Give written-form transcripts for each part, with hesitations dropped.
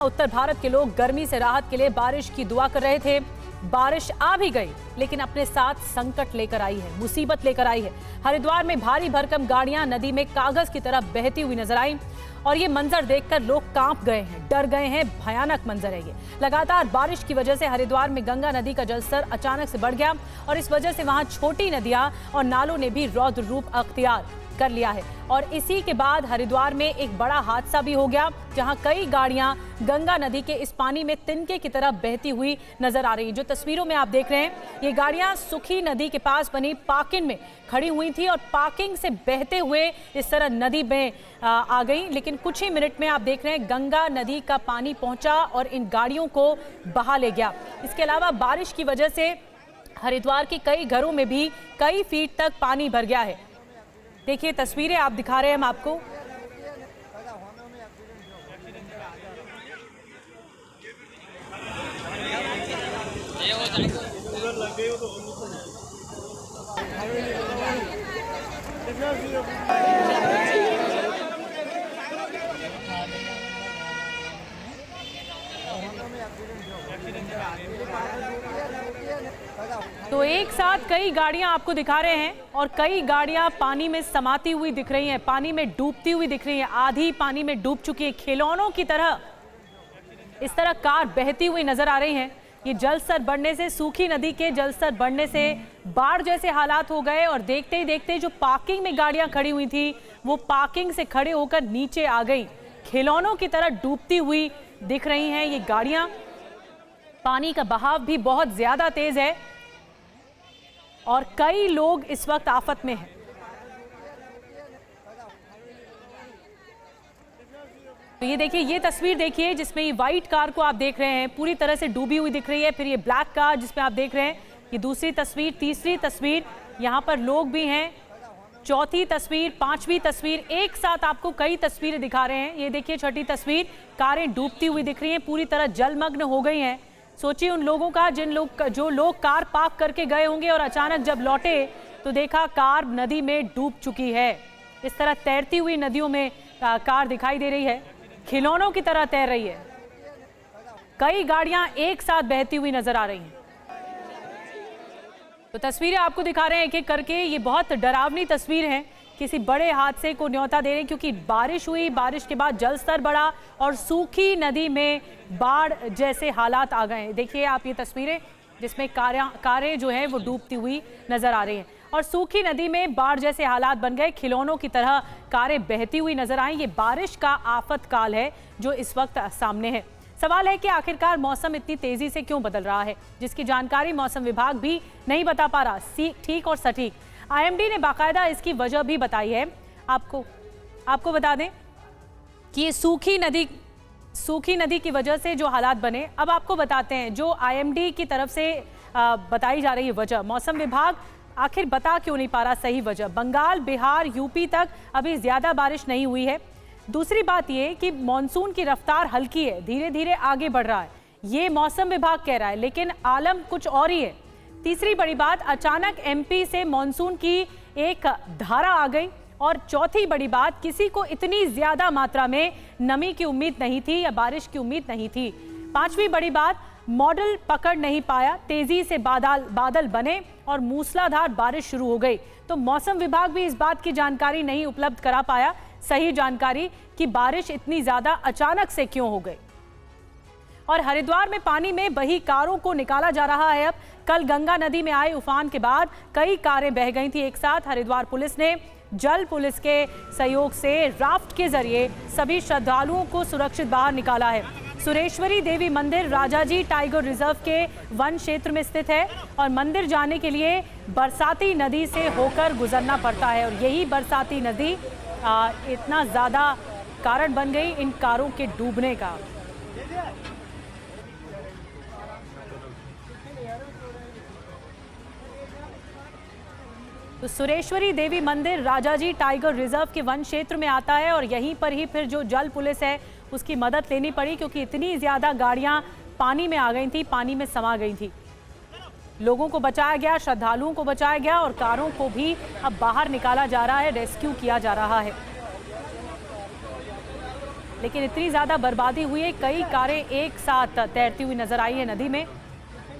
उत्तर भारत के लोग गर्मी से राहत के लिए बारिश की दुआ कर रहे थे। बारिश आ भी गई, लेकिन अपने साथ संकट लेकर आई है, मुसीबत लेकर आई है। हरिद्वार में भारी भरकम गाड़ियां नदी में कागज की तरह बहती हुई नजर आई और ये मंजर देखकर लोग कांप गए हैं, डर गए हैं। भयानक मंजर है ये। लगातार बारिश की वजह से हरिद्वार में गंगा नदी का जलस्तर अचानक से बढ़ गया और इस वजह से वहां छोटी नदियां और नालों ने भी रौद्र रूप अख्तियार कर लिया है। और इसी के बाद हरिद्वार में एक बड़ा हादसा भी हो गया, जहां कई गाड़ियां गंगा नदी के इस पानी में तिनके की तरह बहती हुई नजर आ रही है। जो तस्वीरों में आप देख रहे हैं, ये गाड़ियां सुखी नदी के पास बनी पार्किंग में खड़ी हुई थी और पार्किंग से बहते हुए इस तरह नदी में आ गई। लेकिन कुछ ही मिनट में आप देख रहे हैं गंगा नदी का पानी पहुंचा और इन गाड़ियों को बहा ले गया। इसके अलावा बारिश की वजह से हरिद्वार के कई घरों में भी कई फीट तक पानी भर गया है। देखिए तस्वीरें आप दिखा रहे हैं हम आपको। तो एक साथ कई गाड़ियां आपको दिखा रहे हैं और कई गाड़ियां पानी में समाती हुई दिख रही हैं, पानी में डूबती हुई दिख रही हैं, आधी पानी में डूब चुकी हैं। खिलौनों की तरह इस तरह कार बहती हुई नजर आ रही हैं। ये जलस्तर बढ़ने से, सूखी नदी के जलस्तर बढ़ने से बाढ़ जैसे हालात हो गए और देखते ही देखते जो पार्किंग में गाड़ियां खड़ी हुई थी वो पार्किंग से खड़े होकर नीचे आ गई। खिलौनों की तरह डूबती हुई दिख रही हैं ये गाड़ियां। पानी का बहाव भी बहुत ज्यादा तेज है और कई लोग इस वक्त आफत में हैं। तो ये देखिए, ये तस्वीर देखिए जिसमें ये व्हाइट कार को आप देख रहे हैं पूरी तरह से डूबी हुई दिख रही है। फिर ये ब्लैक कार जिसमें आप देख रहे हैं, ये दूसरी तस्वीर, तीसरी तस्वीर, यहाँ पर लोग भी हैं, चौथी तस्वीर, पांचवी तस्वीर, एक साथ आपको कई तस्वीरें दिखा रहे हैं। ये देखिए छठी तस्वीर, कारें डूबती हुई दिख रही हैं, पूरी तरह जलमग्न हो गई हैं। सोचिए उन लोगों का जो लोग कार पार्क करके गए होंगे और अचानक जब लौटे तो देखा कार नदी में डूब चुकी है। इस तरह तैरती हुई नदियों में कार दिखाई दे रही है, खिलौनों की तरह तैर रही है। कई गाड़ियां एक साथ बहती हुई नजर आ रही हैं। तो तस्वीरें आपको दिखा रहे हैं एक एक करके। ये बहुत डरावनी तस्वीर है, किसी बड़े हादसे को न्योता दे रहे हैं, क्योंकि बारिश हुई, बारिश के बाद जलस्तर बढ़ा और सूखी नदी में बाढ़ जैसे हालात आ गए। देखिए आप ये तस्वीरें जिसमें कारें जो है वो डूबती हुई नजर आ रही हैं और सूखी नदी में बाढ़ जैसे हालात बन गए, खिलौनों की तरह कारें बहती हुई नजर आई। ये बारिश का आफतकाल है जो इस वक्त सामने है। सवाल है कि आखिरकार मौसम इतनी तेजी से क्यों बदल रहा है, जिसकी जानकारी मौसम विभाग भी नहीं बता पा रहा ठीक और सटीक। आईएमडी ने बाकायदा इसकी वजह भी बताई है। आपको बता दें कि ये सूखी नदी की वजह से जो हालात बने, अब आपको बताते हैं जो आईएमडी की तरफ से बताई जा रही है वजह। मौसम विभाग आखिर बता क्यों नहीं पा रहा सही वजह। बंगाल, बिहार, यूपी तक अभी ज्यादा बारिश नहीं हुई है। दूसरी बात ये कि मॉनसून की रफ्तार हल्की है, धीरे धीरे आगे बढ़ रहा है, ये मौसम विभाग कह रहा है, लेकिन आलम कुछ और ही है। तीसरी बड़ी बात, अचानक एमपी से मॉनसून की एक धारा आ गई। और चौथी बड़ी बात, किसी को इतनी ज्यादा मात्रा में नमी की उम्मीद नहीं थी या बारिश की उम्मीद नहीं थी। पांचवी बड़ी बात, मॉडल पकड़ नहीं पाया, तेजी से बादल बने और मूसलाधार बारिश शुरू हो गई। तो मौसम विभाग भी इस बात की जानकारी नहीं उपलब्ध करा पाया, सही जानकारी कि बारिश इतनी ज्यादा अचानक से क्यों हो गई। और हरिद्वार में पानी में बही कारों को निकाला जा रहा है। अब कल गंगा नदी में आए उफान के बाद कई कारें बह गई थी एक साथ। हरिद्वार पुलिस ने जल पुलिस के सहयोग से राफ्ट के जरिए सभी श्रद्धालुओं को सुरक्षित बाहर निकाला है। सुरेश्वरी देवी मंदिर राजाजी टाइगर रिजर्व के वन क्षेत्र में स्थित है और मंदिर जाने के लिए बरसाती नदी से होकर गुजरना पड़ता है और यही बरसाती नदी इतना ज़्यादा कारण बन गई इन कारों के डूबने का। तो सुरेश्वरी देवी मंदिर राजाजी टाइगर रिजर्व के वन क्षेत्र में आता है और यहीं पर ही फिर जो जल पुलिस है उसकी मदद लेनी पड़ी, क्योंकि इतनी ज़्यादा गाड़ियां पानी में आ गई थी, पानी में समा गई थी। लोगों को बचाया गया, श्रद्धालुओं को बचाया गया और कारों को भी अब बाहर निकाला जा रहा है, रेस्क्यू किया जा रहा है। लेकिन इतनी ज़्यादा बर्बादी हुई है, कई कारें एक साथ तैरती हुई नजर आई है नदी में।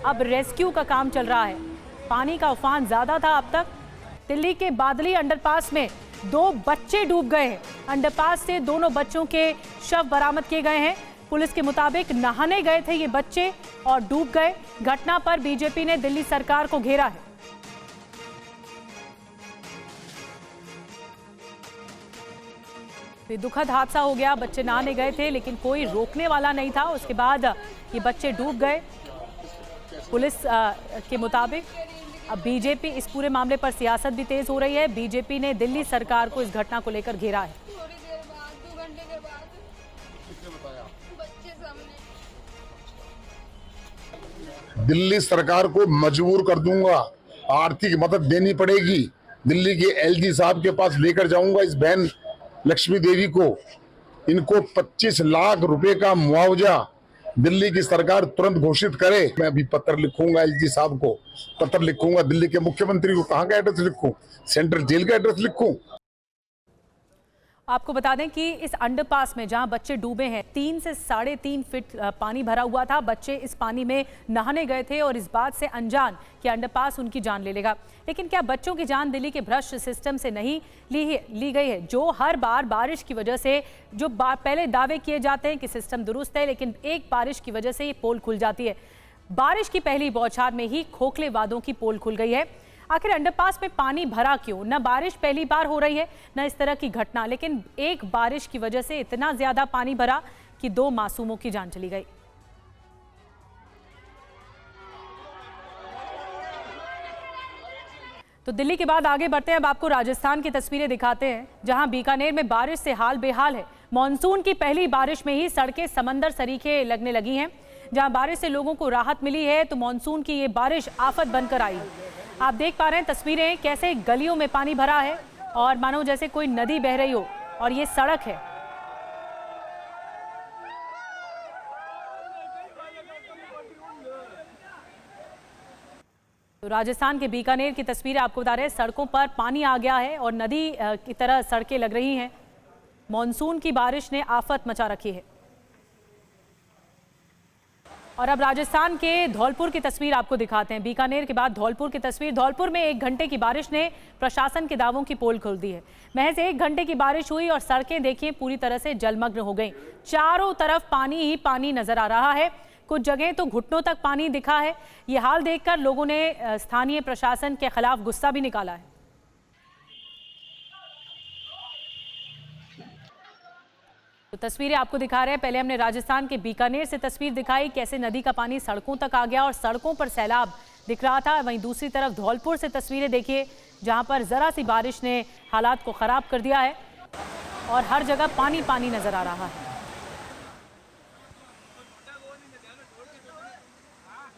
अब रेस्क्यू का काम चल रहा है। पानी का उफान ज़्यादा था अब तक। दिल्ली के बादली अंडरपास में 2 बच्चे डूब गए हैं। अंडरपास से दोनों बच्चों के शव बरामद किए गए हैं। पुलिस के मुताबिक नहाने गए थे ये बच्चे और डूब गए। घटना पर बीजेपी ने दिल्ली सरकार को घेरा है। दुखद हादसा हो गया। बच्चे नहाने गए थे लेकिन कोई रोकने वाला नहीं था। उसके बाद ये बच्चे डूब गए। पुलिस के मुताबिक अब बीजेपी इस पूरे मामले पर सियासत भी तेज हो रही है। बीजेपी ने दिल्ली सरकार को इस घटना को लेकर घेरा है। दिल्ली सरकार को मजबूर कर दूंगा, आर्थिक मदद देनी पड़ेगी। दिल्ली के एलजी साहब के पास लेकर जाऊंगा इस बहन लक्ष्मी देवी को। इनको 25 लाख रुपए का मुआवजा दिल्ली की सरकार तुरंत घोषित करे। मैं अभी पत्र लिखूंगा एलजी साहब को, पत्र लिखूंगा दिल्ली के मुख्यमंत्री को। कहाँ का एड्रेस लिखूं? सेंट्रल जेल का एड्रेस लिखूं? आपको बता दें कि इस अंडरपास में जहां बच्चे डूबे हैं 3 से 3.5 फीट पानी भरा हुआ था। बच्चे इस पानी में नहाने गए थे और इस बात से अनजान कि अंडरपास उनकी जान ले लेगा। लेकिन क्या बच्चों की जान दिल्ली के भ्रष्ट सिस्टम से नहीं ली गई है? जो हर बार बारिश की वजह से जो पहले दावे किए जाते हैं कि सिस्टम दुरुस्त है, लेकिन एक बारिश की वजह से ये पोल खुल जाती है। बारिश की पहली बौछार में ही खोखले वादों की पोल खुल गई है। आखिर अंडरपास में पानी भरा क्यों? न बारिश पहली बार हो रही है न इस तरह की घटना, लेकिन एक बारिश की वजह से इतना ज्यादा पानी भरा कि 2 मासूमों की जान चली गई। तो दिल्ली के बाद आगे बढ़ते हैं। अब आपको राजस्थान की तस्वीरें दिखाते हैं, जहां बीकानेर में बारिश से हाल बेहाल है। मॉनसून की पहली बारिश में ही सड़कें समंदर सरीखे लगने लगी हैं। जहां बारिश से लोगों को राहत मिली है तो मॉनसून की ये बारिश आफत बनकर आई। आप देख पा रहे हैं तस्वीरें, कैसे गलियों में पानी भरा है और मानो जैसे कोई नदी बह रही हो। और ये सड़क है। तो राजस्थान के बीकानेर की तस्वीरें आपको बता रहे हैं। सड़कों पर पानी आ गया है और नदी की तरह सड़कें लग रही हैं। मॉनसून की बारिश ने आफत मचा रखी है। और अब राजस्थान के धौलपुर की तस्वीर आपको दिखाते हैं। बीकानेर के बाद धौलपुर की तस्वीर। धौलपुर में 1 घंटे की बारिश ने प्रशासन के दावों की पोल खोल दी है। महज 1 घंटे की बारिश हुई और सड़कें देखिए पूरी तरह से जलमग्न हो गई। चारों तरफ पानी ही पानी नजर आ रहा है। कुछ जगह तो घुटनों तक पानी दिखा है। ये हाल देखकर लोगों ने स्थानीय प्रशासन के खिलाफ गुस्सा भी निकाला है। तो तस्वीरें आपको दिखा रहे हैं। पहले हमने राजस्थान के बीकानेर से तस्वीर दिखाई, कैसे नदी का पानी सड़कों तक आ गया और सड़कों पर सैलाब दिख रहा था। वहीं दूसरी तरफ धौलपुर से तस्वीरें देखिए, जहां पर जरा सी बारिश ने हालात को खराब कर दिया है और हर जगह पानी पानी नजर आ रहा है।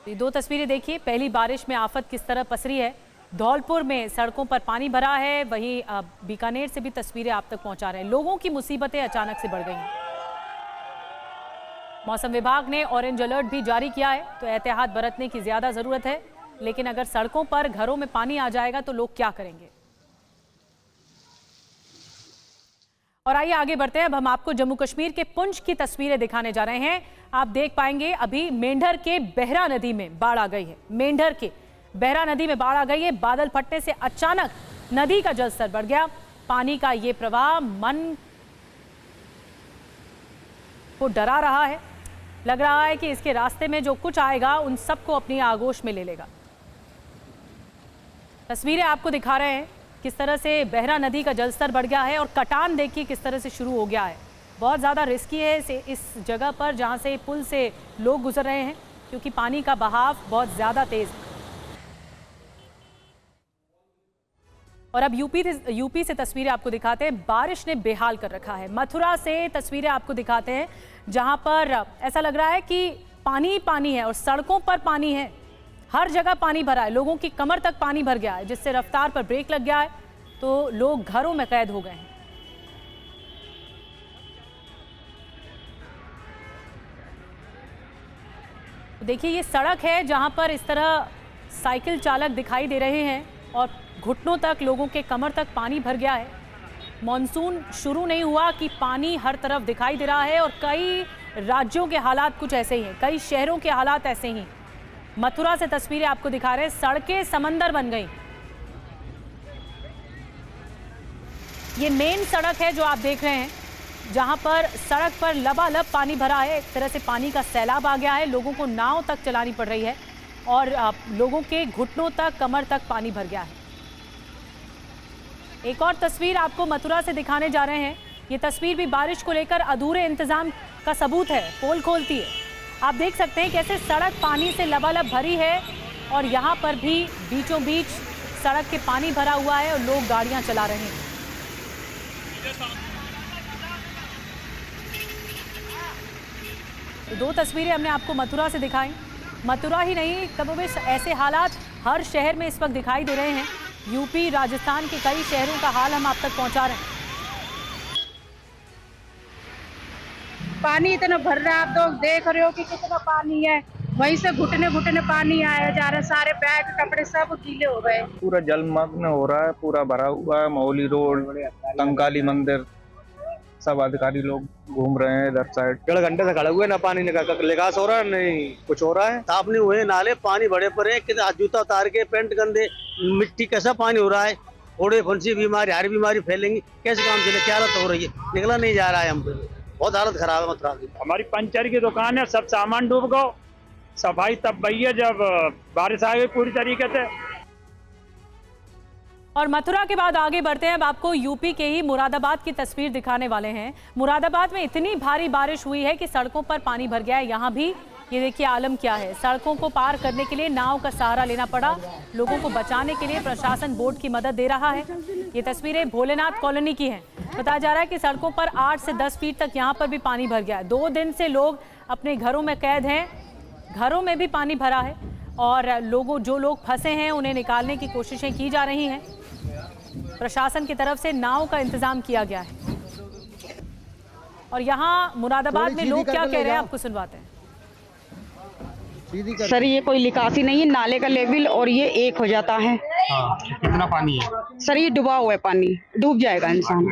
ये 2 तस्वीरें देखिए, पहली बारिश में आफत किस तरह पसरी है। धौलपुर में सड़कों पर पानी भरा है, वहीं बीकानेर से भी तस्वीरें आप तक पहुंचा रहे हैं। लोगों की मुसीबतें अचानक से बढ़ गई हैं। मौसम विभाग ने ऑरेंज अलर्ट भी जारी किया है, तो एहतियात बरतने की ज्यादा जरूरत है। लेकिन अगर सड़कों पर घरों में पानी आ जाएगा तो लोग क्या करेंगे? और आइए आगे बढ़ते हैं। अब हम आपको जम्मू कश्मीर के पुंछ की तस्वीरें दिखाने जा रहे हैं। आप देख पाएंगे अभी मेंढर के बहरा नदी में बाढ़ आ गई है। मेंढर के बहरा नदी में बाढ़ आ गई है। बादल फटने से अचानक नदी का जलस्तर बढ़ गया। पानी का ये प्रवाह मन को डरा रहा है। लग रहा है कि इसके रास्ते में जो कुछ आएगा उन सबको अपनी आगोश में ले लेगा। तस्वीरें आपको दिखा रहे हैं किस तरह से बहरा नदी का जलस्तर बढ़ गया है और कटान देखिए किस तरह से शुरू हो गया है। बहुत ज़्यादा रिस्की है इस जगह पर जहां से पुल से लोग गुजर रहे हैं, क्योंकि पानी का बहाव बहुत ज़्यादा तेज है। और अब यूपी से तस्वीरें आपको दिखाते हैं। बारिश ने बेहाल कर रखा है। मथुरा से तस्वीरें आपको दिखाते हैं, जहां पर ऐसा लग रहा है कि पानी ही पानी है और सड़कों पर पानी है। हर जगह पानी भरा है। लोगों की कमर तक पानी भर गया है, जिससे रफ्तार पर ब्रेक लग गया है तो लोग घरों में कैद हो गए हैं। देखिए ये सड़क है जहां पर इस तरह साइकिल चालक दिखाई दे रहे हैं और घुटनों तक, लोगों के कमर तक पानी भर गया है। मॉनसून शुरू नहीं हुआ कि पानी हर तरफ दिखाई दे रहा है और कई राज्यों के हालात कुछ ऐसे ही हैं, कई शहरों के हालात ऐसे ही। मथुरा से तस्वीरें आपको दिखा रहे हैं, सड़कें समंदर बन गई। ये मेन सड़क है जो आप देख रहे हैं, जहां पर सड़क पर लबालब पानी भरा है। एक तरह से पानी का सैलाब आ गया है, लोगों को नाव तक चलानी पड़ रही है और लोगों के घुटनों तक, कमर तक पानी भर गया है। एक और तस्वीर आपको मथुरा से दिखाने जा रहे हैं। ये तस्वीर भी बारिश को लेकर अधूरे इंतजाम का सबूत है, पोल खोलती है। आप देख सकते हैं कैसे सड़क पानी से लबालब भरी है और यहाँ पर भी बीचों बीच सड़क के पानी भरा हुआ है और लोग गाड़ियां चला रहे हैं। तो 2 तस्वीरें हमने आपको मथुरा से दिखाई। मथुरा ही नहीं, कमोबेश ऐसे हालात हर शहर में इस वक्त दिखाई दे रहे हैं। यूपी, राजस्थान के कई शहरों का हाल हम आप तक पहुंचा रहे हैं। पानी इतना भर रहा है, आप तो देख रहे हो कि कितना पानी है। वहीं से घुटने घुटने पानी आया जा रहा है, सारे बैग कपड़े सब गीले हो गए। पूरा जलमग्न हो रहा है, पूरा भरा हुआ है। मौली रोड, कंकाली मंदिर, सब अधिकारी लोग घूम रहे हैं इधर साइड। 1.5 घंटे से खड़े हुए, ना पानी निकास हो रहा है, नहीं कुछ हो रहा है। साफ नहीं हुए नाले, पानी बड़े पड़े, जूता उतार के पेंट गंदे, मिट्टी कैसा पानी हो रहा है। फोड़े फुंसी बीमारी, हर बीमारी फैलेंगी, कैसे काम चले, क्या हालत हो रही है, निकला नहीं जा रहा है। हम बहुत हालत खराब है मथुरा की। हमारी पंचर की दुकान है, सब सामान डूब गो। सफाई तब भई है जब बारिश आ गई पूरी तरीके से। और मथुरा के बाद आगे बढ़ते हैं। अब आपको यूपी के ही मुरादाबाद की तस्वीर दिखाने वाले हैं। मुरादाबाद में इतनी भारी बारिश हुई है कि सड़कों पर पानी भर गया है। यहाँ भी ये देखिए आलम क्या है। सड़कों को पार करने के लिए नाव का सहारा लेना पड़ा। लोगों को बचाने के लिए प्रशासन बोट की मदद दे रहा है। ये तस्वीरें भोलेनाथ कॉलोनी की हैं। बताया जा रहा है कि सड़कों पर 8 से 10 फीट तक यहाँ पर भी पानी भर गया है। 2 दिन से लोग अपने घरों में कैद हैं, घरों में भी पानी भरा है और जो लोग फंसे हैं उन्हें निकालने की कोशिशें की जा रही हैं। प्रशासन की तरफ से नाव का इंतजाम किया गया है। और यहाँ मुरादाबाद में लोग क्या कह रहे हैं आपको सुनवाते हैं। सर ये कोई निकासी नहीं है, नाले का लेवल और ये एक हो जाता है। कितना पानी है? सर ये डूबा हुआ है, पानी डूब जाएगा इंसान।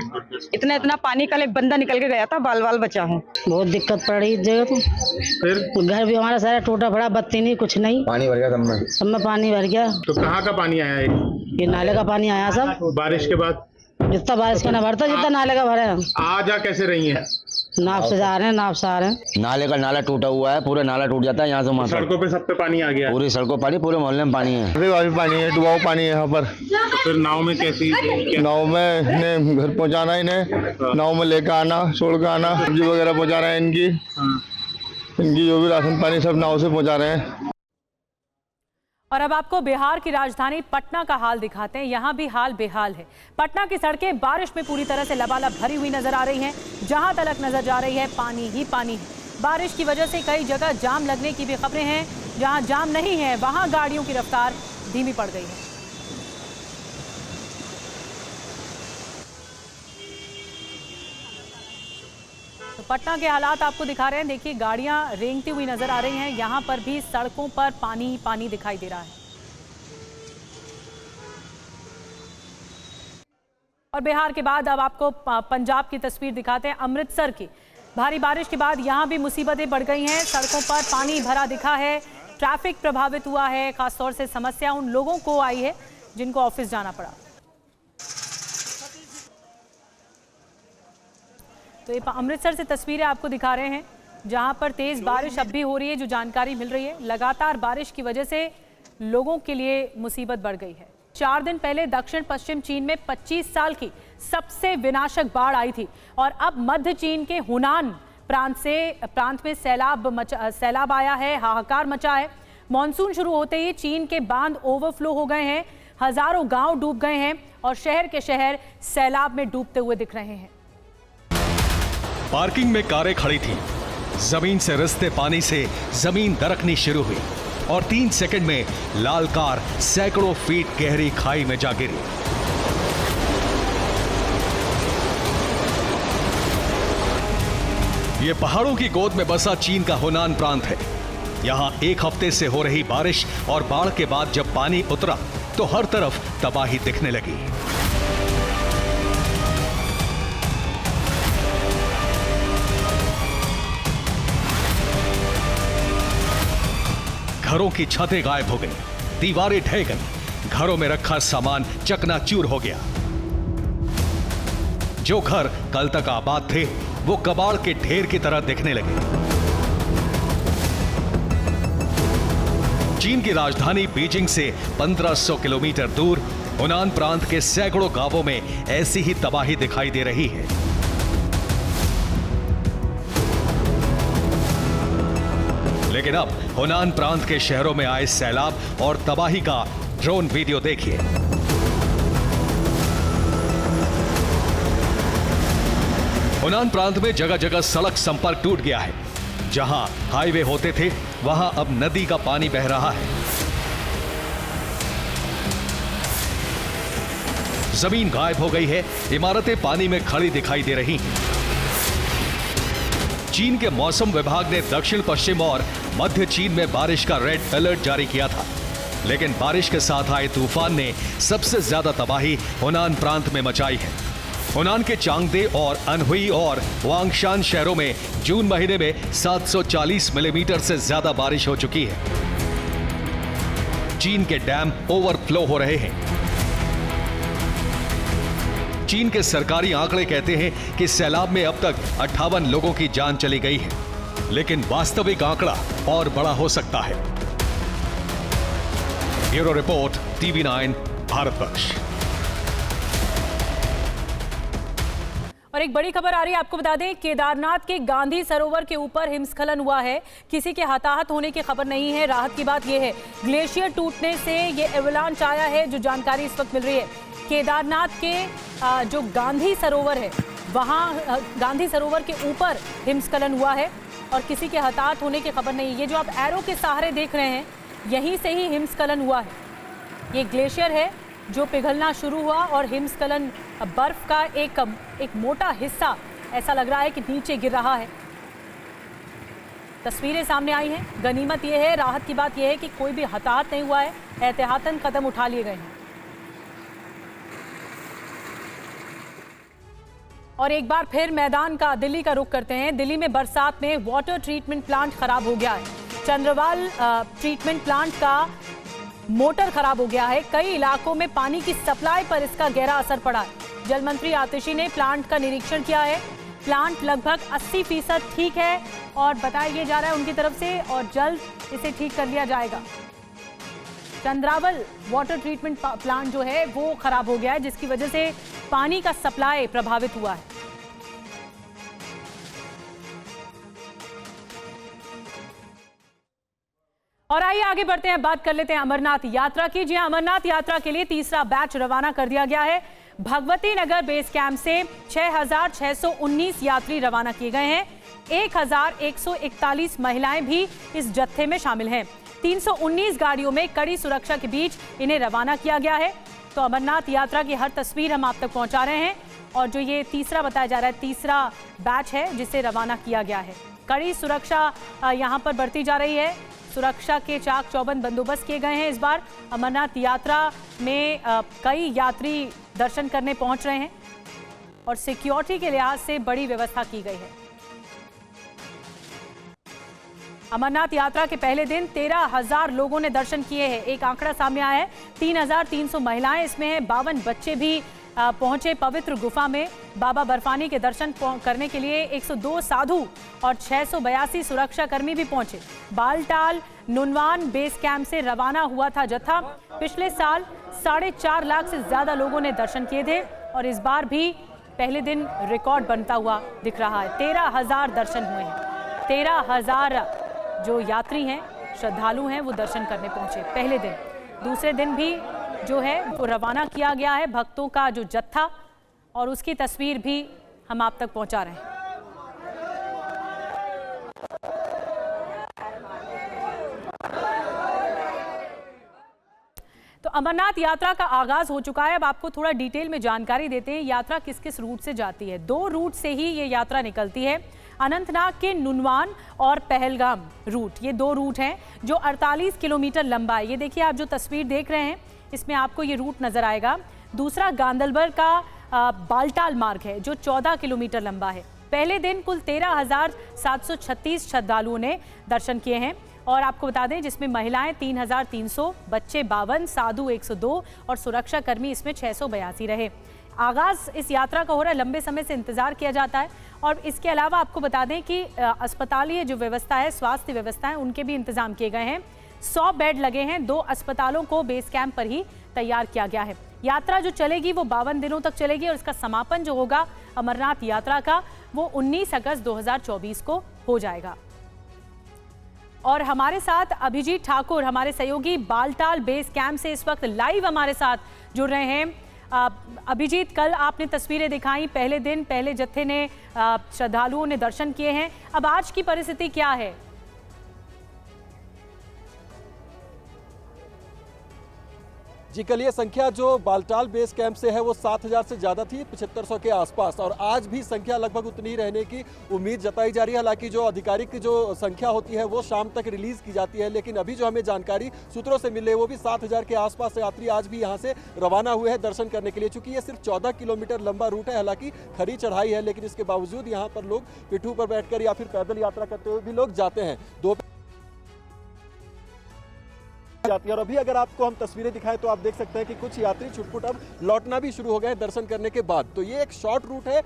इतना पानी, कल एक बंदा निकल के गया था, बाल बाल बचा है। बहुत दिक्कत पड़ रही है। तो फिर घर भी हमारा सारा टूटा पड़ा, बत्ती नहीं, कुछ नहीं, पानी भर गया सब में पानी भर गया। तो कहाँ का पानी आया है? ये नाले का पानी आया सब। बारिश के बाद जितना बारिश का ना भरता, जितना नाले का भरा है। आ जा कैसे रही है? नाव से जा रहे हैं, नाव से आ रहे हैं। नाला टूटा हुआ है, पूरा नाला टूट जाता है यहाँ से। सड़कों पे सब पे पानी आ गया? पूरी सड़कों पानी, पूरे मोहल्ले में पानी है। अभी पानी है, डुबाऊ पानी है यहाँ पर। तो फिर नाव में कैसी? नाव में इन्हें घर पहुँचाना, इन्हें नाव में लेकर आना, छोड़ कर आना, सब्जी वगैरह पहुँचा रहे हैं इनकी जो भी राशन पानी सब नाव से पहुँचा रहे हैं। और अब आपको बिहार की राजधानी पटना का हाल दिखाते हैं। यहाँ भी हाल बेहाल है। पटना की सड़कें बारिश में पूरी तरह से लबालब भरी हुई नजर आ रही हैं। जहां तलक नजर जा रही है पानी ही पानी है। बारिश की वजह से कई जगह जाम लगने की भी खबरें हैं। जहां जाम नहीं है वहां गाड़ियों की रफ्तार धीमी पड़ गई है। तो पटना के हालात आपको दिखा रहे हैं। देखिए गाड़ियां रेंगती हुई नजर आ रही हैं। यहां पर भी सड़कों पर पानी ही पानी दिखाई दे रहा है। और बिहार के बाद अब आपको पंजाब की तस्वीर दिखाते हैं, अमृतसर की। भारी बारिश के बाद यहां भी मुसीबतें बढ़ गई हैं। सड़कों पर पानी भरा दिखा है, ट्रैफिक प्रभावित हुआ है। खासतौर से समस्या उन लोगों को आई है जिनको ऑफिस जाना पड़ा। तो ये अमृतसर से तस्वीरें आपको दिखा रहे हैं, जहां पर तेज बारिश अब भी हो रही है। जो जानकारी मिल रही है, लगातार बारिश की वजह से लोगों के लिए मुसीबत बढ़ गई है। 4 दिन पहले दक्षिण पश्चिम चीन में 25 साल की सबसे विनाशक बाढ़ आई थी और अब मध्य चीन के हुनान प्रांत में सैलाब आया है, हाहाकार मचा है। मॉनसून शुरू होते ही चीन के बांध ओवरफ्लो हो गए हैं, हजारों गांव डूब गए हैं और शहर के शहर सैलाब में डूबते हुए दिख रहे हैं। पार्किंग में कारें खड़ी थी, जमीन से रिसते पानी से जमीन दरकनी शुरू हुई और 3 सेकंड में लाल कार सैकड़ों फीट गहरी खाई में जा गिरी। ये पहाड़ों की गोद में बसा चीन का हुनान प्रांत है। यहां 1 हफ्ते से हो रही बारिश और बाढ़ के बाद जब पानी उतरा तो हर तरफ तबाही दिखने लगी। घरों की छतें गायब हो गई, दीवारें ढह गई, घरों में रखा सामान चकनाचूर हो गया। जो घर कल तक आबाद थे वो कबाड़ के ढेर की तरह दिखने लगे। चीन की राजधानी बीजिंग से 1500 किलोमीटर दूर हुनान प्रांत के सैकड़ों गांवों में ऐसी ही तबाही दिखाई दे रही है। लेकिन अब हुनान प्रांत के शहरों में आए सैलाब और तबाही का ड्रोन वीडियो देखिए। हुनान प्रांत में जगह जगह सड़क संपर्क टूट गया है। जहां हाईवे होते थे वहां अब नदी का पानी बह रहा है। जमीन गायब हो गई है, इमारतें पानी में खड़ी दिखाई दे रही हैं। चीन के मौसम विभाग ने दक्षिण पश्चिम और मध्य चीन में बारिश का रेड अलर्ट जारी किया था, लेकिन बारिश के साथ आए तूफान ने सबसे ज्यादा तबाही हुनान प्रांत में मचाई है। हुनान के चांगदे और अनहुई और वांगशान शहरों में जून महीने में 740 मिलीमीटर से ज्यादा बारिश हो चुकी है। चीन के डैम ओवरफ्लो हो रहे हैं। चीन के सरकारी आंकड़े कहते हैं कि सैलाब में अब तक 58 लोगों की जान चली गई है, लेकिन वास्तविक आंकड़ा और बड़ा हो सकता है। Bureau report, TV9 Bharatvarsh. और एक बड़ी खबर आ रही है, आपको बता दें, केदारनाथ के गांधी सरोवर के ऊपर हिमस्खलन हुआ है। किसी के हताहत होने की खबर नहीं है। राहत की बात यह है, ग्लेशियर टूटने से ये एवलांच आया है, जो जानकारी इस वक्त मिल रही है। केदारनाथ के जो गांधी सरोवर है, वहाँ गांधी सरोवर के ऊपर हिमस्खलन हुआ है और किसी के हताहत होने की खबर नहीं। ये जो आप एरो के सहारे देख रहे हैं, यहीं से ही हिमस्खलन हुआ है। ये ग्लेशियर है जो पिघलना शुरू हुआ और हिमस्खलन बर्फ का एक मोटा हिस्सा ऐसा लग रहा है कि नीचे गिर रहा है। तस्वीरें सामने आई हैं। गनीमत यह है, राहत की बात यह है कि कोई भी हताहत नहीं हुआ है। एहतियातन कदम उठा लिए गए हैं। और एक बार फिर मैदान का दिल्ली का रुख करते हैं। दिल्ली में बरसात में वाटर ट्रीटमेंट प्लांट खराब हो गया है। चंद्रवाल ट्रीटमेंट प्लांट का मोटर खराब हो गया है। कई इलाकों में पानी की सप्लाई पर इसका गहरा असर पड़ा है। जल मंत्री आतिशी ने प्लांट का निरीक्षण किया है। प्लांट लगभग 80% ठीक है और बताया जा रहा है उनकी तरफ से, और जल्द इसे ठीक कर लिया जाएगा। चंद्रावल वाटर ट्रीटमेंट प्लांट जो है वो खराब हो गया है, जिसकी वजह से पानी का सप्लाई प्रभावित हुआ है। और आइए आगे बढ़ते हैं, बात कर लेते हैं अमरनाथ यात्रा की। जी हां, अमरनाथ यात्रा के लिए तीसरा बैच रवाना कर दिया गया है। भगवती नगर बेस कैंप से 6,619 यात्री रवाना किए गए हैं। 1,141 महिलाएं भी इस जत्थे में शामिल हैं। 319 गाड़ियों में कड़ी सुरक्षा के बीच इन्हें रवाना किया गया है। तो अमरनाथ यात्रा की हर तस्वीर हम आप तक पहुंचा रहे हैं। और जो ये तीसरा बताया जा रहा है, तीसरा बैच है जिसे रवाना किया गया है। कड़ी सुरक्षा यहाँ पर बरती जा रही है। सुरक्षा के चाक चौबंद बंदोबस्त किए गए हैं। इस बार अमरनाथ यात्रा में कई यात्री दर्शन करने पहुंच रहे हैं और सिक्योरिटी के लिहाज से बड़ी व्यवस्था की गई है। अमरनाथ यात्रा के पहले दिन 13,000 लोगों ने दर्शन किए हैं। एक आंकड़ा सामने आया है, 3,300 महिलाएं इसमें हैं। 52 बच्चे भी पहुंचे पवित्र गुफा में। बाबा बर्फानी के दर्शन करने के लिए 102 साधु और 682 सुरक्षाकर्मी भी पहुंचे। बालटाल नुनवान बेस कैंप से रवाना हुआ था जत्था। पिछले साल 4.5 लाख से ज्यादा लोगों ने दर्शन किए थे और इस बार भी पहले दिन रिकॉर्ड बनता हुआ दिख रहा है। 13,000 दर्शन हुए हैं। 13,000 जो यात्री हैं, श्रद्धालु हैं, वो दर्शन करने पहुंचे पहले दिन। दूसरे दिन भी जो है वो रवाना किया गया है भक्तों का जो जत्था, और उसकी तस्वीर भी हम आप तक पहुंचा रहे हैं। तो अमरनाथ यात्रा का आगाज हो चुका है। अब आपको थोड़ा डिटेल में जानकारी देते हैं, यात्रा किस किस रूट से जाती है। 2 रूट से ही ये यात्रा निकलती है। अनंतनाग के नुनवान और पहलगाम रूट, ये 2 रूट हैं जो 48 किलोमीटर लंबा है। ये देखिए, आप जो तस्वीर देख रहे हैं इसमें आपको ये रूट नजर आएगा। दूसरा गांदरबल का बालटाल मार्ग है जो 14 किलोमीटर लंबा है। पहले दिन कुल 13,736 श्रद्धालुओं ने दर्शन किए हैं और आपको बता दें जिसमें महिलाएं 3,300, बच्चे 52, साधु 102 और सुरक्षा कर्मी इसमें 682 रहे। आगाज इस यात्रा का हो रहा है, लंबे समय से इंतजार किया जाता है और इसके अलावा आपको बता दें कि अस्पतालीय जो व्यवस्था है, स्वास्थ्य व्यवस्था है, उनके भी इंतजाम किए गए हैं। 100 बेड लगे हैं, 2 अस्पतालों को बेस कैंप पर ही तैयार किया गया है। यात्रा जो चलेगी वो 52 दिनों तक चलेगी और इसका समापन जो होगा अमरनाथ यात्रा का वो 19 अगस्त 2024 को हो जाएगा। और हमारे साथ अभिजीत ठाकुर, हमारे सहयोगी बालटाल बेस कैंप से इस वक्त लाइव हमारे साथ जुड़ रहे हैं। अभिजीत, कल आपने तस्वीरें दिखाई, पहले दिन पहले जत्थे ने श्रद्धालुओं ने दर्शन किए हैं, अब आज की परिस्थिति क्या है? जी, कल ये संख्या जो बालटाल बेस कैंप से है वो 7,000 से ज़्यादा थी, 7500 के आसपास, और आज भी संख्या लगभग उतनी रहने की उम्मीद जताई जा रही है। हालांकि जो आधिकारिक जो संख्या होती है वो शाम तक रिलीज़ की जाती है, लेकिन अभी जो हमें जानकारी सूत्रों से मिले वो भी 7,000 के आसपास यात्री आज भी यहाँ से रवाना हुए हैं दर्शन करने के लिए। चूँकि ये सिर्फ 14 किलोमीटर लंबा रूट है, हालांकि खड़ी चढ़ाई है, लेकिन इसके बावजूद यहाँ पर लोग पिट्ठू पर बैठकर या फिर पैदल यात्रा करते हुए भी लोग जाते हैं जाती है। और अभी अगर आपको हम तस्वीरें दिखाएं तो आप देख सकते हैं कि कुछ यात्री छुटपुट अब लौटना भी शुरू हो गए दर्शन करने के बाद। तो ये एक शॉर्ट रूट है,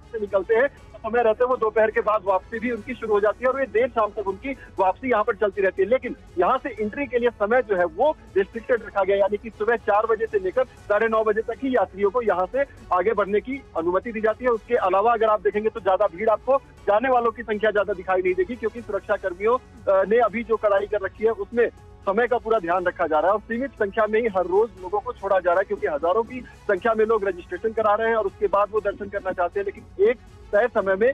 से निकलते हैं समय रहते हैं वो दोपहर के बाद वापसी भी उनकी शुरू हो जाती है और ये देर शाम तक उनकी वापसी यहाँ पर चलती रहती है। लेकिन यहाँ से एंट्री के लिए समय जो है वो रिस्ट्रिक्टेड रखा गया, यानी कि सुबह 4 बजे से लेकर 9:30 बजे तक ही यात्रियों को यहाँ से आगे बढ़ने की अनुमति दी जाती है। उसके अलावा अगर आप देखेंगे तो ज्यादा भीड़, आपको जाने वालों की संख्या ज्यादा दिखाई नहीं देगी, क्योंकि सुरक्षा कर्मियों ने अभी जो कड़ाई कर रखी है उसमें समय का पूरा ध्यान रखा जा रहा है और सीमित संख्या में ही हर रोज लोगों को छोड़ा जा रहा है, क्योंकि हजारों की संख्या में लोग रजिस्ट्रेशन करा रहे हैं और उसके बाद वो दर्शन करना चाहते हैं। लेकिन एक तय समय में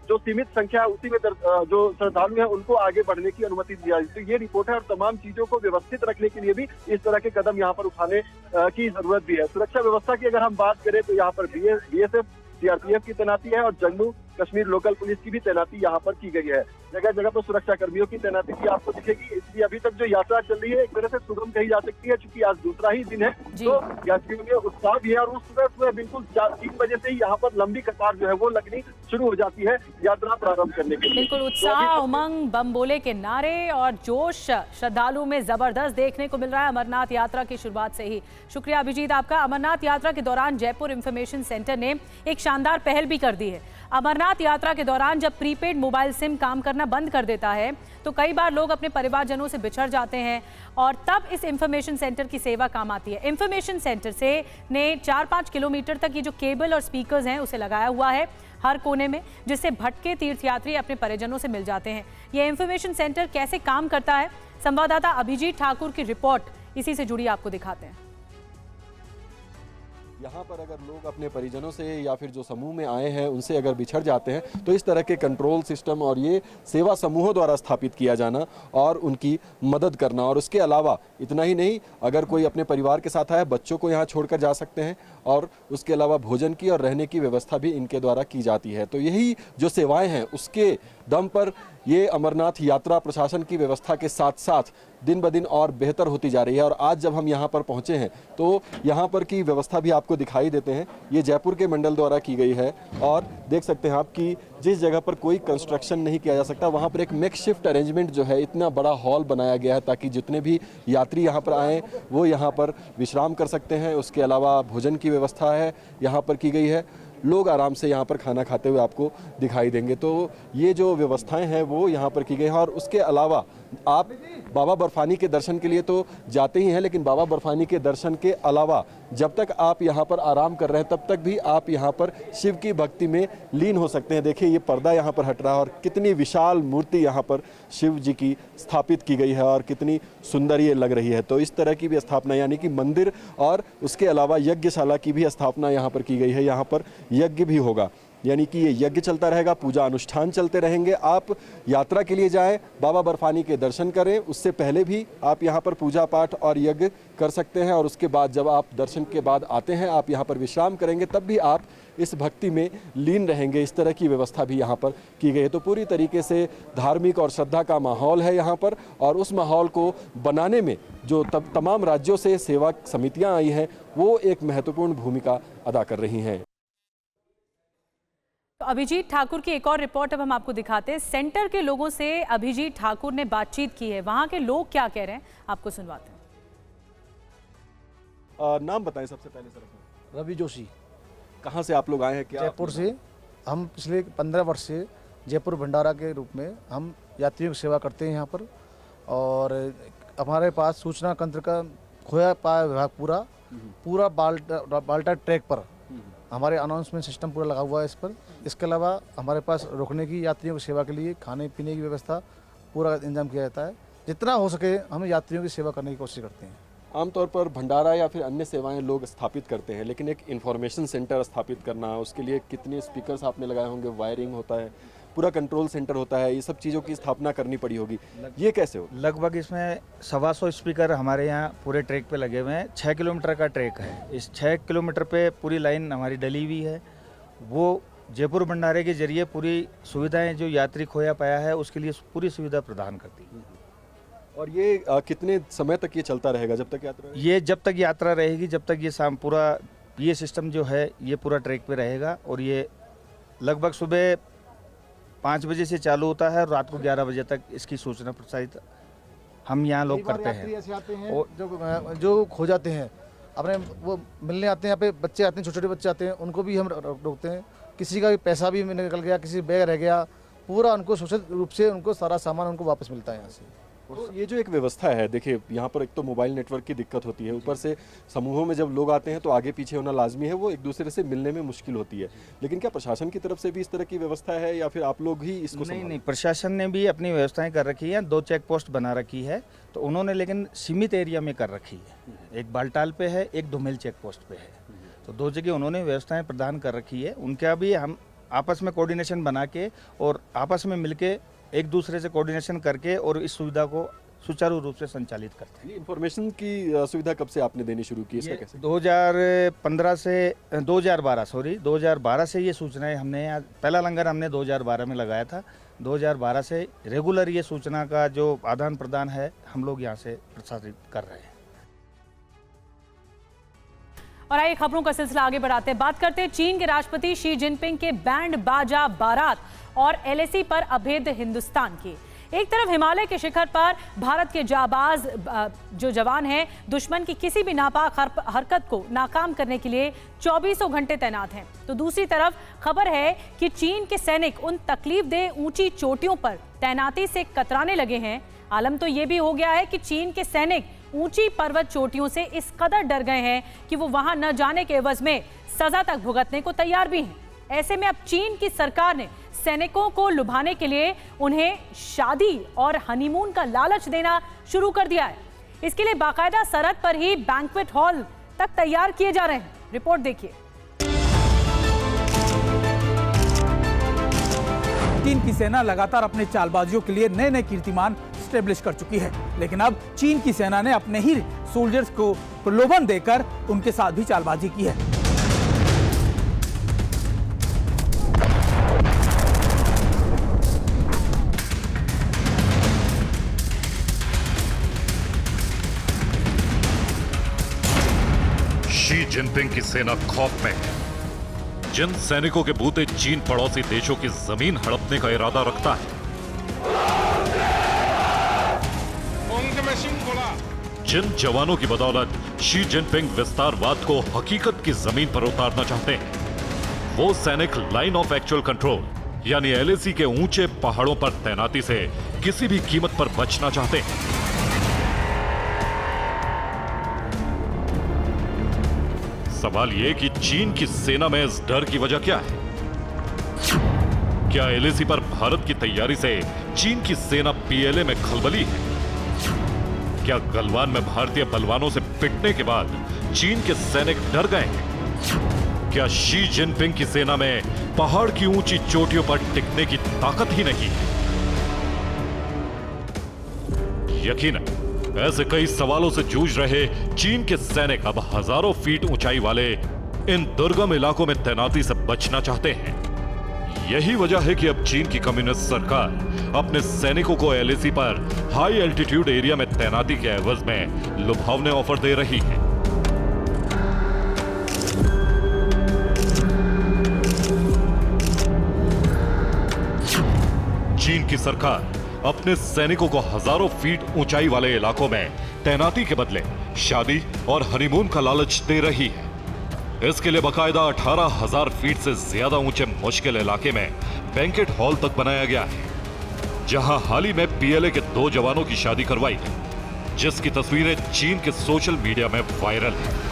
जो सीमित संख्या है उसी में जो श्रद्धालु हैं उनको आगे बढ़ने की अनुमति दी जाएगी। तो ये रिपोर्ट है और तमाम चीजों को व्यवस्थित रखने के लिए भी इस तरह के कदम यहाँ पर उठाने की जरूरत भी है। सुरक्षा व्यवस्था की अगर हम बात करें तो यहाँ पर BSF, CRPF की तैनाती है और जम्मू कश्मीर लोकल पुलिस की भी तैनाती यहाँ पर की गई है। जगह जगह पर सुरक्षा कर्मियों की तैनाती भी आपको दिखेगी। इसलिए अभी तक जो यात्रा चल रही है एक तरह से सुगम कही जा सकती है, क्योंकि आज दूसरा ही दिन है तो यात्रियों में उत्साह भी है और उस सुबह बिल्कुल 3 बजे से ही यहाँ पर लंबी कतार जो है वो लगनी शुरू हो जाती है यात्रा प्रारंभ करने के लिए। बिल्कुल उत्साह, उमंग, बम बोले के नारे और जोश श्रद्धालुओं में जबरदस्त देखने को मिल रहा है अमरनाथ यात्रा की शुरुआत से ही। शुक्रिया अभिजीत आपका। अमरनाथ यात्रा के दौरान जयपुर इंफॉर्मेशन सेंटर ने एक शानदार पहल भी कर दी है। अमरनाथ यात्रा के दौरान जब प्रीपेड मोबाइल सिम काम करना बंद कर देता है तो कई बार लोग अपने परिवारजनों से बिछड़ जाते हैं और तब इस इंफॉर्मेशन सेंटर की सेवा काम आती है। इंफॉर्मेशन सेंटर से ने 4-5 किलोमीटर तक ये जो केबल और स्पीकर्स हैं उसे लगाया हुआ है हर कोने में, जिससे भटके तीर्थयात्री अपने परिजनों से मिल जाते हैं। ये इंफॉर्मेशन सेंटर कैसे काम करता है, संवाददाता अभिजीत ठाकुर की रिपोर्ट इसी से जुड़ी आपको दिखाते हैं। यहाँ पर अगर लोग अपने परिजनों से या फिर जो समूह में आए हैं उनसे अगर बिछड़ जाते हैं तो इस तरह के कंट्रोल सिस्टम और ये सेवा समूहों द्वारा स्थापित किया जाना और उनकी मदद करना, और उसके अलावा इतना ही नहीं, अगर कोई अपने परिवार के साथ आया, बच्चों को यहाँ छोड़कर जा सकते हैं और उसके अलावा भोजन की और रहने की व्यवस्था भी इनके द्वारा की जाती है। तो यही जो सेवाएं हैं उसके दम पर ये अमरनाथ यात्रा प्रशासन की व्यवस्था के साथ साथ दिन ब दिन और बेहतर होती जा रही है। और आज जब हम यहाँ पर पहुँचे हैं तो यहाँ पर की व्यवस्था भी आपको दिखाई देते हैं। ये जयपुर के मंडल द्वारा की गई है और देख सकते हैं आप कि जिस जगह पर कोई कंस्ट्रक्शन नहीं किया जा सकता वहाँ पर एक मेकशिफ्ट अरेंजमेंट जो है, इतना बड़ा हॉल बनाया गया है ताकि जितने भी यात्री यहाँ पर आएँ वो यहाँ पर विश्राम कर सकते हैं। उसके अलावा भोजन की व्यवस्था है यहाँ पर की गई है, लोग आराम से यहाँ पर खाना खाते हुए आपको दिखाई देंगे। तो ये जो व्यवस्थाएं हैं वो यहाँ पर की गई हैं। और उसके अलावा आप बाबा बर्फानी के दर्शन के लिए तो जाते ही हैं, लेकिन बाबा बर्फानी के दर्शन के अलावा जब तक आप यहाँ पर आराम कर रहे हैं तब तक भी आप यहाँ पर शिव की भक्ति में लीन हो सकते हैं। देखिए ये पर्दा यहाँ पर हट रहा है और कितनी विशाल मूर्ति यहाँ पर शिव जी की स्थापित की गई है और कितनी सुंदर ये लग रही है। तो इस तरह की भी स्थापना, यानी कि मंदिर और उसके अलावा यज्ञशाला की भी स्थापना यहाँ पर की गई है। यहाँ पर यज्ञ भी होगा, यानी कि ये यज्ञ चलता रहेगा, पूजा अनुष्ठान चलते रहेंगे। आप यात्रा के लिए जाएं, बाबा बर्फानी के दर्शन करें, उससे पहले भी आप यहाँ पर पूजा पाठ और यज्ञ कर सकते हैं और उसके बाद जब आप दर्शन के बाद आते हैं, आप यहाँ पर विश्राम करेंगे, तब भी आप इस भक्ति में लीन रहेंगे। इस तरह की व्यवस्था भी यहाँ पर की गई है। तो पूरी तरीके से धार्मिक और श्रद्धा का माहौल है यहाँ पर, और उस माहौल को बनाने में जो तमाम राज्यों से सेवा समितियाँ आई हैं वो एक महत्वपूर्ण भूमिका अदा कर रही हैं। अभिजीत ठाकुर की एक और रिपोर्ट अब हम आपको दिखाते हैं। सेंटर के लोगों से अभिजीत ठाकुर ने बातचीत की है, वहां के लोग क्या कह रहे हैं आपको सुनवाते हैं। नाम बताएं सबसे पहले सर। रवि जोशी। कहाँ से आप लोग आए हैं? क्या जयपुर से। हम पिछले 15 वर्ष से जयपुर भंडारा के रूप में हम यात्रियों की सेवा करते हैं यहाँ पर, और हमारे पास सूचना तंत्र का खोया पाया विभाग पूरा बाल्टा ट्रैक पर हमारे अनाउंसमेंट सिस्टम पूरा लगा हुआ है इस पर। इसके अलावा हमारे पास रुकने की, यात्रियों की सेवा के लिए खाने पीने की व्यवस्था पूरा इंतजाम किया जाता है। जितना हो सके हम यात्रियों की सेवा करने की कोशिश करते हैं। आमतौर पर भंडारा या फिर अन्य सेवाएं लोग स्थापित करते हैं, लेकिन एक इंफॉर्मेशन सेंटर स्थापित करना, उसके लिए कितने स्पीकर्स आपने लगाए होंगे, वायरिंग होता है, पूरा कंट्रोल सेंटर होता है, ये सब चीज़ों की स्थापना करनी पड़ी होगी, ये कैसे हो? लगभग इसमें 125 स्पीकर हमारे यहाँ पूरे ट्रैक पे लगे हुए हैं। 6 किलोमीटर का ट्रैक है। इस 6 किलोमीटर पे पूरी लाइन हमारी डली हुई है। वो जयपुर भंडारे के जरिए पूरी सुविधाएं जो यात्री खोया पाया है उसके लिए पूरी सुविधा प्रदान करती है। और ये कितने समय तक ये चलता रहेगा? जब तक यात्रा ये जब तक यात्रा रहेगी, जब तक ये शाम पूरा ये सिस्टम जो है ये पूरा ट्रैक पे रहेगा। और ये लगभग सुबह 5 बजे से चालू होता है और रात को 11 बजे तक इसकी सूचना प्रसारित हम यहाँ लोग करते हैं। ऐसे आते हैं जो खो जाते हैं, अपने वो मिलने आते हैं, यहाँ पे बच्चे आते हैं, छोटे छोटे बच्चे आते हैं, उनको भी हम रोकते हैं। किसी का भी पैसा भी निकल गया, किसी बैग रह गया, पूरा उनको सुरक्षित रूप से उनको सारा सामान उनको वापस मिलता है यहाँ से। तो ये जो एक व्यवस्था है, देखिए यहाँ पर एक तो मोबाइल नेटवर्क की दिक्कत होती है, ऊपर से समूहों में जब लोग आते हैं तो आगे पीछे होना लाजमी है, वो एक दूसरे से मिलने में मुश्किल होती है। लेकिन क्या प्रशासन की तरफ से भी इस तरह की व्यवस्था है या फिर आप लोग ही इसको? नहीं, प्रशासन ने भी अपनी व्यवस्थाएं कर रखी है। 2 चेक पोस्ट बना रखी है, तो उन्होंने लेकिन सीमित एरिया में कर रखी है। एक बालटाल पे है, एक धुमेल चेक पोस्ट पे है, तो 2 जगह उन्होंने व्यवस्थाएं प्रदान कर रखी है। उनका भी हम आपस में कोऑर्डिनेशन बना के और आपस में मिलके एक दूसरे से कोऑर्डिनेशन करके और इस सुविधा को सुचारू रूप से संचालित करते हैं। इन्फॉर्मेशन की सुविधा कब से आपने देनी शुरू की? इसका कैसे? 2012 से ये सूचनाएं हमने, पहला लंगर हमने 2012 में लगाया था। 2012 से रेगुलर ये सूचना का जो आदान प्रदान है हम लोग यहाँ से प्रसारित कर रहे हैं। और आइए खबरों का सिलसिला आगे बढ़ाते हैं। बात करते हैं चीन के राष्ट्रपति शी जिनपिंग के बैंड बाजा बारात और एलएसी पर अभेद हिंदुस्तान की। एक तरफ हिमालय के शिखर पर भारत के जाबाज जो जवान हैं दुश्मन की किसी भी नापाक हरकत को नाकाम करने के लिए 24 घंटे तैनात हैं, तो दूसरी तरफ खबर है कि चीन के सैनिक उन तकलीफदेह ऊंची चोटियों पर तैनाती से कतराने लगे हैं। आलम तो ये भी हो गया है कि चीन के सैनिक ऊंची पर्वत चोटियों से इस कदर डर गए हैं कि वो वहां न जाने के एवज में सजा तक भुगतने को तैयार भी हैं। ऐसे में अब चीन की सरकार ने सैनिकों को लुभाने के लिए उन्हें शादी और हनीमून का लालच देना शुरू कर दिया है। इसके लिए बाकायदा सरहद पर ही बैंक्वेट हॉल तक तैयार किए जा रहे हैं। रिपोर्ट देखिए। चीन की सेना लगातार अपने चालबाजियों के लिए नए नए कीर्तिमान स्टेब्लिश कर चुकी है, लेकिन अब चीन की सेना ने अपने ही सोल्जर्स को प्रलोभन देकर उनके साथ भी चालबाजी की है। शी जिनपिंग की सेना खौफ में है। जिन सैनिकों के बूते चीन पड़ोसी देशों की जमीन हड़पने का इरादा रखता है, जिन जवानों की बदौलत शी जिनपिंग विस्तारवाद को हकीकत की जमीन पर उतारना चाहते हैं, वो सैनिक लाइन ऑफ एक्चुअल कंट्रोल यानी एलएसी के ऊंचे पहाड़ों पर तैनाती से किसी भी कीमत पर बचना चाहते हैं। सवाल यह कि चीन की सेना में इस डर की वजह क्या है? क्या एलएसी पर भारत की तैयारी से चीन की सेना पीएलए में खलबली है? क्या गलवान में भारतीय बलवानों से पिटने के बाद चीन के सैनिक डर गए हैं? क्या शी जिनपिंग की सेना में पहाड़ की ऊंची चोटियों पर टिकने की ताकत ही नहीं है? यकीनन ऐसे कई सवालों से जूझ रहे चीन के सैनिक अब हजारों फीट ऊंचाई वाले इन दुर्गम इलाकों में तैनाती से बचना चाहते हैं। यही वजह है कि अब चीन की कम्युनिस्ट सरकार अपने सैनिकों को एलएसी पर हाई एल्टीट्यूड एरिया में तैनाती के एवज में लुभावने ऑफर दे रही है। चीन की सरकार अपने सैनिकों को हजारों फीट ऊंचाई वाले इलाकों में तैनाती के बदले शादी और हनीमून का लालच दे रही है। इसके लिए बकायदा 18,000 फीट से ज्यादा ऊंचे मुश्किल इलाके में बैंकेट हॉल तक बनाया गया है, जहां हाल ही में पीएलए के 2 जवानों की शादी करवाई गई, जिसकी तस्वीरें चीन के सोशल मीडिया में वायरल है।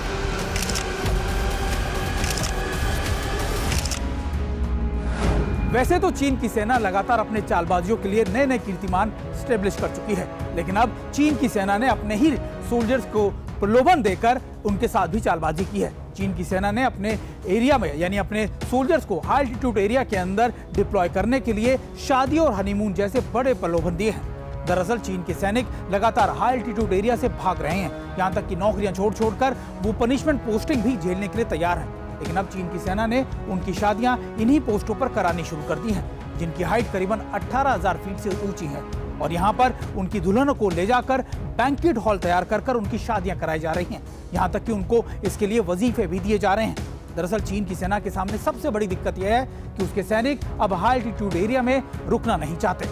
वैसे तो चीन की सेना लगातार अपने चालबाजियों के लिए नए नए कीर्तिमान स्टेब्लिश कर चुकी है, लेकिन अब चीन की सेना ने अपने ही सोल्जर्स को प्रलोभन देकर उनके साथ भी चालबाजी की है। चीन की सेना ने अपने एरिया में यानी अपने सोल्जर्स को हाई एल्टीट्यूड एरिया के अंदर डिप्लॉय करने के लिए शादी और हनीमून जैसे बड़े प्रलोभन दिए हैं। दरअसल चीन के सैनिक लगातार हाई एल्टीट्यूड एरिया से भाग रहे हैं, यहाँ तक कि नौकरियां छोड़कर वो पनिशमेंट पोस्टिंग भी झेलने के लिए तैयार है। लेकिन अब चीन की सेना ने उनकी शादियां इन्हीं पोस्टों पर करानी शुरू कर दी हैं, जिनकी हाइट करीबन 18,000 फीट से ऊंची है, और यहाँ पर उनकी दुल्हनों को ले जाकर बैंक्वेट हॉल तैयार कर उनकी शादियां कराई जा रही हैं। यहाँ तक कि उनको इसके लिए वजीफे भी दिए जा रहे हैं। दरअसल चीन की सेना के सामने सबसे बड़ी दिक्कत यह है कि उसके सैनिक अब हाई एल्टीट्यूड एरिया में रुकना नहीं चाहते।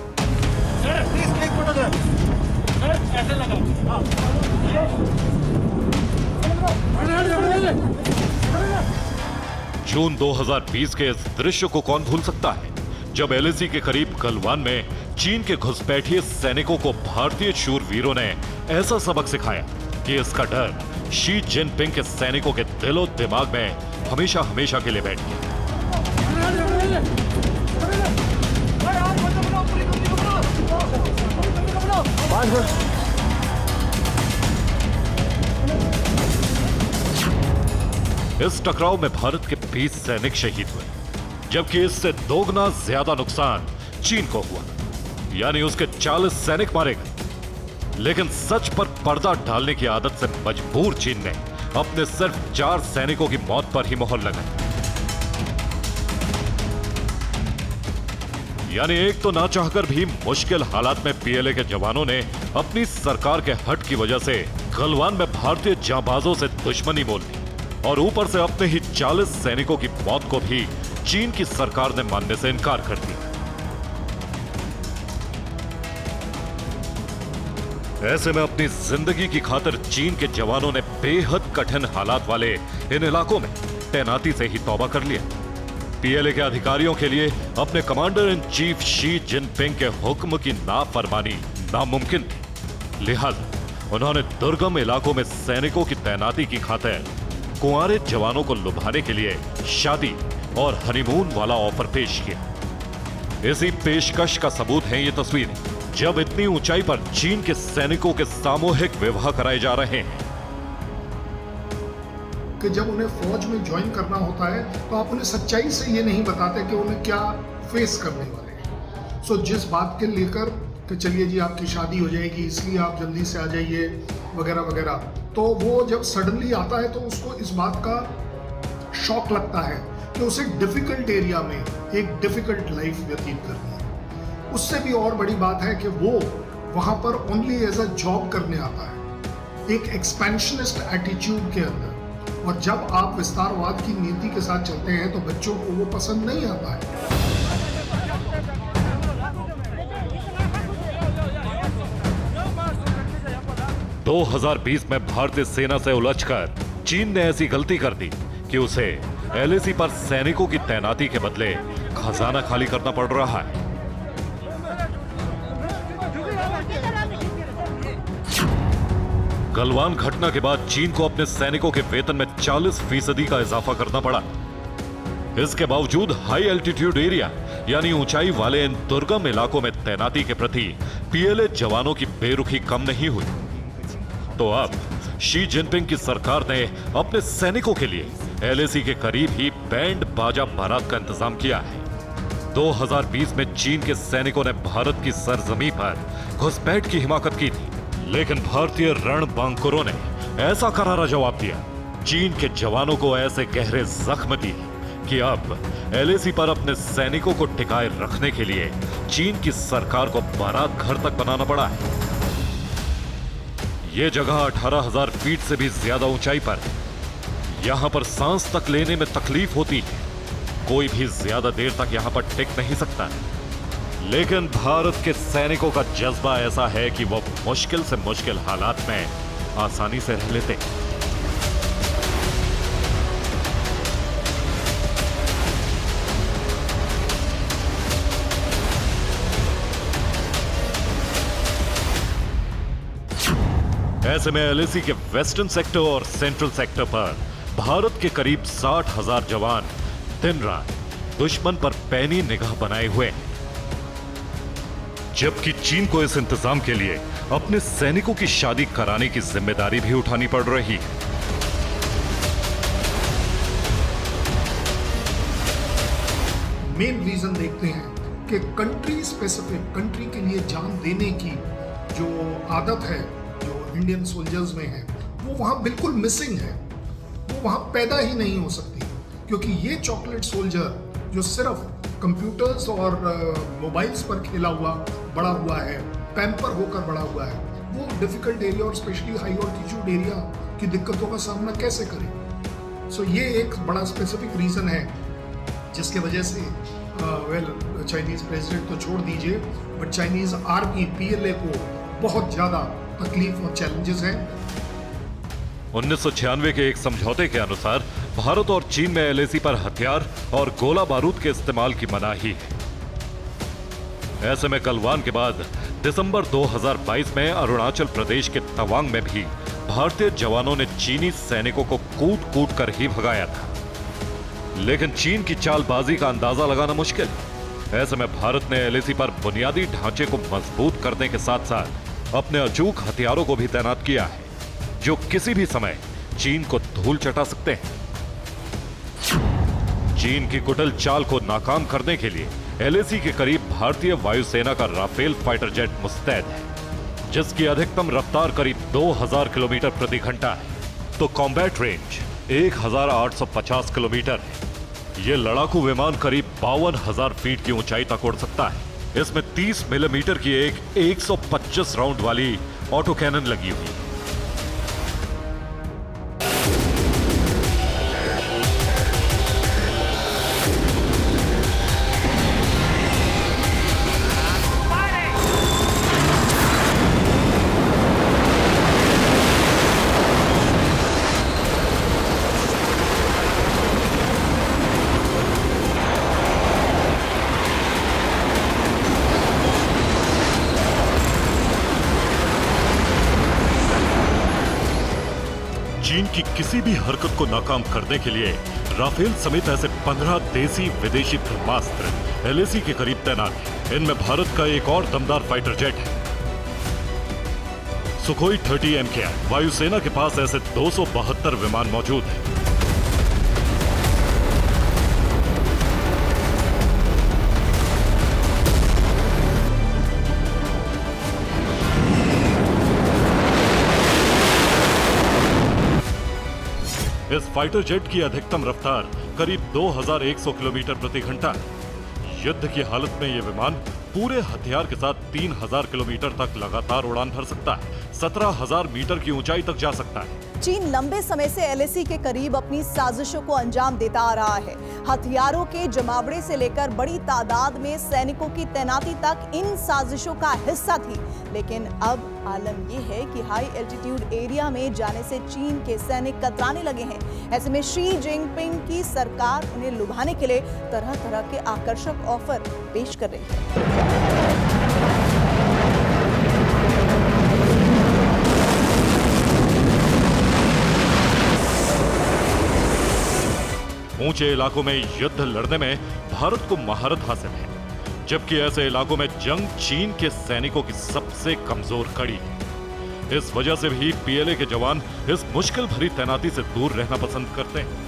जून 2020 के इस दृश्य को कौन भूल सकता है, जब एलएसी के करीब गलवान में चीन के घुसपैठिए सैनिकों को भारतीय शूरवीरों ने ऐसा सबक सिखाया कि इसका डर शी जिनपिंग के सैनिकों के दिलो दिमाग में हमेशा हमेशा के लिए बैठ गया। इस टकराव में भारत के 20 सैनिक शहीद हुए, जबकि इससे दोगुना ज्यादा नुकसान चीन को हुआ, यानी उसके 40 सैनिक मारे गए। लेकिन सच पर पर्दा डालने की आदत से मजबूर चीन ने अपने सिर्फ 4 सैनिकों की मौत पर ही मोहर लगाई। यानी एक तो ना चाहकर भी मुश्किल हालात में पीएलए के जवानों ने अपनी सरकार के हट की वजह से गलवान में भारतीय जांबाजों से दुश्मनी मोल ली, और ऊपर से अपने ही 40 सैनिकों की मौत को भी चीन की सरकार ने मानने से इनकार कर दिया। ऐसे में अपनी जिंदगी की खातिर चीन के जवानों ने बेहद कठिन हालात वाले इन इलाकों में तैनाती से ही तौबा कर लिया। पीएलए के अधिकारियों के लिए अपने commander in chief Xi Jinping के हुक्म की नाफरमानी नामुमकिन थी, लिहाजा उन्होंने दुर्गम इलाकों में सैनिकों की तैनाती की खातिर कुंवारे जवानों को लुभाने के लिए शादी और हनीमून वाला ऑफर पेश किया। इसी पेशकश का सबूत है ये तस्वीर, जब इतनी ऊंचाई पर चीन के सैनिकों के सामूहिक विवाह कराए जा रहे हैं कि जब उन्हें फौज में ज्वाइन करना होता है तो आप उन्हें सच्चाई से ये नहीं बताते कि उन्हें क्या फेस करने वाले हैं। सो जिस बात के लेकर कि चलिए जी आपकी शादी हो जाएगी इसलिए आप जल्दी से आ जाइए वगैरह वगैरह, तो वो जब सडनली आता है तो उसको इस बात का शॉक लगता है कि उसे डिफिकल्ट एरिया में एक डिफिकल्ट लाइफ व्यतीत करनी है। उससे भी और बड़ी बात है कि वो वहाँ पर ओनली एज अ जॉब करने आता है, एक एक्सपेंशनिस्ट एटीट्यूड के अंदर, और जब आप विस्तारवाद की नीति के साथ चलते हैं तो बच्चों को वो पसंद नहीं आता है। 2020 में भारतीय सेना से उलझकर चीन ने ऐसी गलती कर दी कि उसे एलएसी पर सैनिकों की तैनाती के बदले खजाना खाली करना पड़ रहा है। गलवान घटना के बाद चीन को अपने सैनिकों के वेतन में 40% का इजाफा करना पड़ा। इसके बावजूद हाई एल्टीट्यूड एरिया यानी ऊंचाई वाले इन दुर्गम इलाकों में तैनाती के प्रति पीएलए जवानों की बेरुखी कम नहीं हुई। तो अब शी जिनपिंग की सरकार ने अपने सैनिकों के लिए एलएसी के करीब ही बैंड बाजा बारात का इंतजाम किया है। 2020 में चीन के सैनिकों ने भारत की सरजमी पर घुसपैठ की हिमाकत की थी, लेकिन भारतीय रणबांकुरों ने ऐसा करारा जवाब दिया, चीन के जवानों को ऐसे गहरे जख्म दिए कि अब एलएसी पर अपने सैनिकों को टिकाए रखने के लिए चीन की सरकार को बारात घर तक बनाना पड़ा है। यह जगह 18,000 फीट से भी ज्यादा ऊंचाई पर है। यहां पर सांस तक लेने में तकलीफ होती है, कोई भी ज्यादा देर तक यहां पर टिक नहीं सकता। लेकिन भारत के सैनिकों का जज्बा ऐसा है कि वो मुश्किल से मुश्किल हालात में आसानी से रह लेते हैं। ऐसे में एलएसी के वेस्टर्न सेक्टर और सेंट्रल सेक्टर पर भारत के करीब 60,000 जवान दिन रात दुश्मन पर पैनी निगाह बनाए हुए हैं, जबकि चीन को इस इंतजाम के लिए अपने सैनिकों की शादी कराने की जिम्मेदारी भी उठानी पड़ रही है। मेन रीजन देखते हैं कि कंट्री स्पेसिफिक, कंट्री के लिए जान देने की जो आदत है जो इंडियन सोल्जर्स में है, वो वहाँ बिल्कुल मिसिंग है, वो वहाँ पैदा ही नहीं हो सकती, क्योंकि ये चॉकलेट सोल्जर जो सिर्फ कंप्यूटर्स और मोबाइल्स पर खेला हुआ बड़ा हुआ है, पैम्पर होकर बड़ा हुआ है, वो डिफिकल्ट एरिया और स्पेशली हाई ऑल्टीट्यूड एरिया की दिक्कतों का सामना कैसे करे। सो ये एक बड़ा स्पेसिफिक रीज़न है जिसके वजह से चाइनीज़ प्रेसिडेंट तो छोड़ दीजिए, बट चाइनीज़ आर्मी PLA को बहुत ज़्यादा तकलीफ और चैलेंजेस हैं। 1996 के एक समझौते के अनुसार भारत और चीन में एलएसी पर हथियार और गोला बारूद के इस्तेमाल की मनाही है। ऐसे में गलवान के बाद दिसंबर 2022 में अरुणाचल प्रदेश के तवांग में भी भारतीय जवानों ने चीनी सैनिकों को कूट कूट कर ही भगाया था। लेकिन चीन की चालबाजी का अंदाजा लगाना मुश्किल है। ऐसे में भारत ने एलएसी पर बुनियादी ढांचे को मजबूत करने के साथ साथ अपने अचूक हथियारों को भी तैनात किया है, जो किसी भी समय चीन को धूल चटा सकते हैं। चीन की कुटिल चाल को नाकाम करने के लिए एलएसी के करीब भारतीय वायुसेना का राफेल फाइटर जेट मुस्तैद है, जिसकी अधिकतम रफ्तार करीब 2000 किलोमीटर प्रति घंटा है, तो कॉम्बैट रेंज 1850 किलोमीटर है। यह लड़ाकू विमान करीब 52,000 फीट की ऊंचाई तक उड़ सकता है। इसमें 30 मिलीमीटर की एक 125 राउंड वाली ऑटो कैनन लगी हुई है। चीन की किसी भी हरकत को नाकाम करने के लिए राफेल समेत ऐसे 15 देसी विदेशी ब्रह्मास्त्र एलएसी के करीब तैनात हैं। इनमें भारत का एक और दमदार फाइटर जेट है, सुखोई 30 MKI। वायुसेना के पास ऐसे 272 विमान मौजूद हैं। इस फाइटर जेट की अधिकतम रफ्तार करीब 2100 किलोमीटर प्रति घंटा है। युद्ध की हालत में यह विमान पूरे हथियार के साथ 3000 किलोमीटर तक लगातार उड़ान भर सकता है, 17,000 मीटर की ऊंचाई तक जा सकता है। चीन लंबे समय से एलएसी के करीब अपनी साजिशों को अंजाम देता आ रहा है। हथियारों के जमावड़े से लेकर बड़ी तादाद में सैनिकों की तैनाती तक इन साजिशों का हिस्सा थी। लेकिन अब आलम यह है कि हाई एल्टीट्यूड एरिया में जाने से चीन के सैनिक कतराने लगे हैं। ऐसे में शी जिनपिंग की सरकार उन्हें लुभाने के लिए तरह तरह के आकर्षक ऑफर पेश कर रही है। ऊंचे इलाकों में युद्ध लड़ने में भारत को महारत हासिल है, जबकि ऐसे इलाकों में जंग चीन के सैनिकों की सबसे कमजोर कड़ी है। इस वजह से भी PLA के जवान इस मुश्किल भरी तैनाती से दूर रहना पसंद करते हैं।